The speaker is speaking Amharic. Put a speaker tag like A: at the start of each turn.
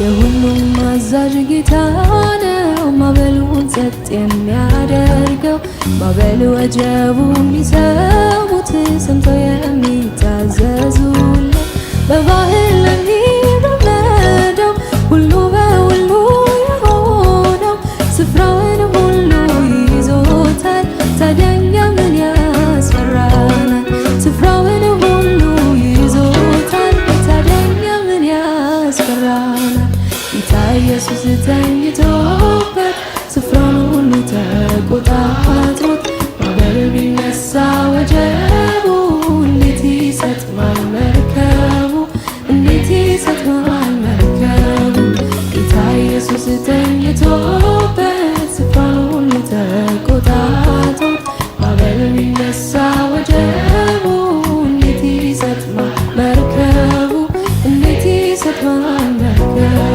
A: የሁሉም አዛዥ ጌታ ነው ማዕበሉን ጸጥ የሚያደርገው። ማዕበል ወጀቡ የሚሰሙት ሰምተው የሚታዘዙለት በባህር ለሚራመደው ሁሉ በሁሉ የሆነው ስፍራውን ሁሉ ይዞታል። ታዲያ እኛ ምን ያስፈራናል? ስፍራውን ሁሉ ይዞታል። ታዲያ እኛ ምን ያስፈራናል? ጌታ ኢየሱስ ተኝቶበት ስፍራውን ሁሉ ተቆጣጥሮት ማዕበል ቢነሳ ወጀቡ እንዴት ይሰጥማል መርከቡ? እንዴት ይሰጥማል መርከቡ? ጌታ ኢየሱስ